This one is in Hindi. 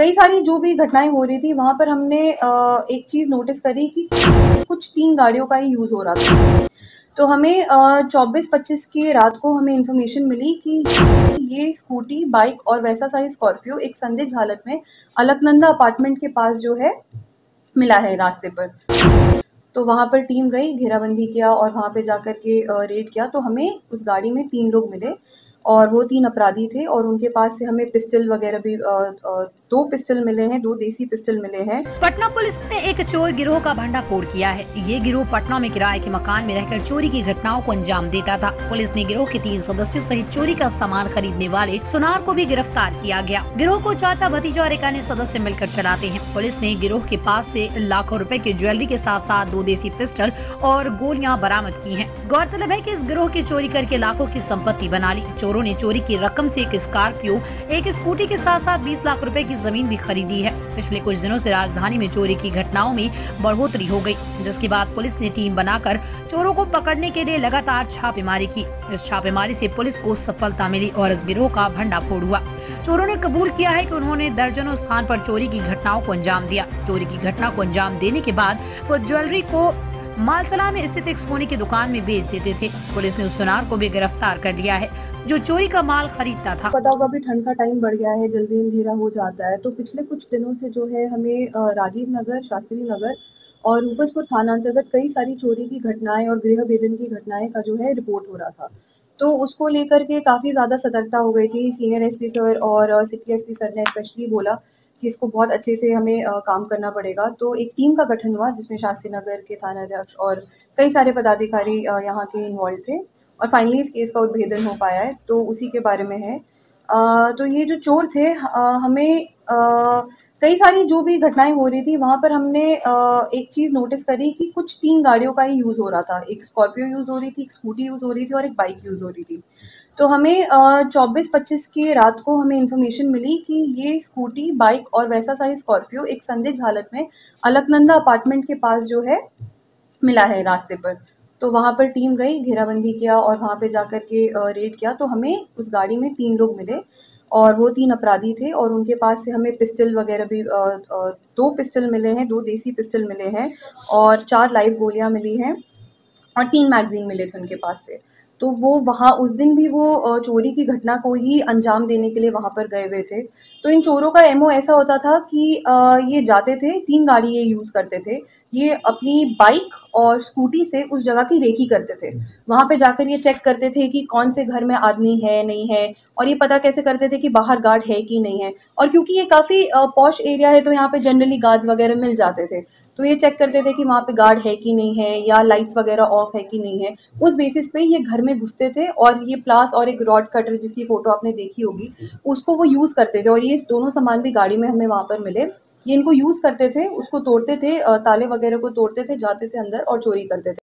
कई सारी जो भी घटनाएँ हो रही थी वहाँ पर हमने एक चीज़ नोटिस करी कि कुछ 3 गाड़ियों का ही यूज़ हो रहा था। तो हमें 24-25 की रात को हमें इन्फॉर्मेशन मिली कि ये स्कूटी, बाइक और वैसा सा ही स्कॉर्पियो एक संदिग्ध हालत में अलकनंदा अपार्टमेंट के पास जो है मिला है रास्ते पर। तो वहाँ पर टीम गई, घेराबंदी किया और वहाँ पे जाकर के रेड किया तो हमें उस गाड़ी में 3 लोग मिले और वो 3 अपराधी थे और उनके पास से हमें पिस्टल वगैरह भी 2 पिस्टल मिले हैं, 2 देसी पिस्टल मिले हैं। पटना पुलिस ने एक चोर गिरोह का भंडाफोड़ किया है। ये गिरोह पटना में किराए के मकान में रहकर चोरी की घटनाओं को अंजाम देता था। पुलिस ने गिरोह के 3 सदस्यों सहित चोरी का सामान खरीदने वाले सुनार को भी गिरफ्तार किया गया। गिरोह को चाचा, भतीजा और एक अन्य सदस्य मिलकर चलाते हैं। पुलिस ने गिरोह के पास से लाखों रुपए की ज्वेलरी के साथ साथ 2 देसी पिस्टल और गोलियां बरामद की हैं। गौरतलब है कि इस गिरोह की चोरी करके लाखों की संपत्ति बना ली। चोरों ने चोरी की रकम से एक स्कॉर्पियो, एक स्कूटी के साथ साथ 20 लाख रुपए की जमीन भी खरीदी है। पिछले कुछ दिनों से राजधानी में चोरी की घटनाओं में बढ़ोतरी हो गई, जिसके बाद पुलिस ने टीम बनाकर चोरों को पकड़ने के लिए लगातार छापेमारी की। इस छापेमारी से पुलिस को सफलता मिली और इस गिरोह का भंडाफोड़ हुआ। चोरों ने कबूल किया है कि उन्होंने दर्जनों स्थान पर चोरी की घटनाओं को अंजाम दिया। चोरी की घटना को अंजाम देने के बाद वो ज्वेलरी को मालसला में स्थित एक सोने की दुकान में बेच देते थे। पुलिस ने उस सुनार को भी गिरफ्तार कर लिया है जो चोरी का माल खरीदता था। पता होगा अभी ठंड का टाइम बढ़ गया है, जल्दी अंधेरा हो जाता है, तो पिछले कुछ दिनों से जो है हमें राजीव नगर, शास्त्री नगर और रूपसपुर थाना अंतर्गत कई सारी चोरी की घटनाएं और गृह भेदन की घटनाएं का जो है रिपोर्ट हो रहा था। तो उसको लेकर के काफ़ी ज़्यादा सतर्कता हो गई थी। सीनियर एसपी सर और सिटी एसपी सर ने स्पेशली बोला कि इसको बहुत अच्छे से हमें काम करना पड़ेगा। तो एक टीम का गठन हुआ जिसमें शास्त्री नगर के थानाध्यक्ष और कई सारे पदाधिकारी यहाँ के इन्वॉल्व थे और फाइनली इस केस का उद्भेदन हो पाया है, तो उसी के बारे में है। तो ये जो चोर थे हमें कई सारी जो भी घटनाएँ हो रही थी वहाँ पर हमने एक चीज़ नोटिस करी कि कुछ 3 गाड़ियों का ही यूज़ हो रहा था। एक स्कॉर्पियो यूज़ हो रही थी, एक स्कूटी यूज़ हो रही थी और एक बाइक यूज़ हो रही थी। तो हमें 24-25 की रात को हमें इन्फॉर्मेशन मिली कि ये स्कूटी, बाइक और वैसा सा ही स्कॉर्पियो एक संदिग्ध हालत में अलकनंदा अपार्टमेंट के पास जो है मिला है रास्ते पर। तो वहाँ पर टीम गई, घेराबंदी किया और वहाँ पे जाकर के रेड किया तो हमें उस गाड़ी में 3 लोग मिले और वो 3 अपराधी थे और उनके पास से हमें पिस्टल वगैरह भी 2 पिस्टल मिले हैं, 2 देसी पिस्टल मिले हैं और 4 लाइव गोलियाँ मिली हैं और 3 मैगज़ीन मिले थे उनके पास से। तो वो वहाँ उस दिन भी वो चोरी की घटना को ही अंजाम देने के लिए वहाँ पर गए हुए थे। तो इन चोरों का एमओ ऐसा होता था कि ये जाते थे, 3 गाड़ी ये यूज़ करते थे। ये अपनी बाइक और स्कूटी से उस जगह की रेकी करते थे। वहाँ पे जाकर ये चेक करते थे कि कौन से घर में आदमी है, नहीं है और ये पता कैसे करते थे कि बाहर गार्ड है कि नहीं है। और क्योंकि ये काफ़ी पॉश एरिया है तो यहाँ पे जनरली गार्ड्स वगैरह मिल जाते थे। तो ये चेक करते थे कि वहाँ पे गार्ड है कि नहीं है या लाइट्स वगैरह ऑफ है कि नहीं है। उस बेसिस पे ये घर में घुसते थे और ये प्लास और एक रॉड कटर जिसकी फ़ोटो आपने देखी होगी, उसको वो यूज़ करते थे और ये दोनों सामान भी गाड़ी में हमें वहाँ पर मिले। ये इनको यूज़ करते थे, उसको तोड़ते थे ताले वगैरह को तोड़ते थे, जाते थे अंदर और चोरी करते थे।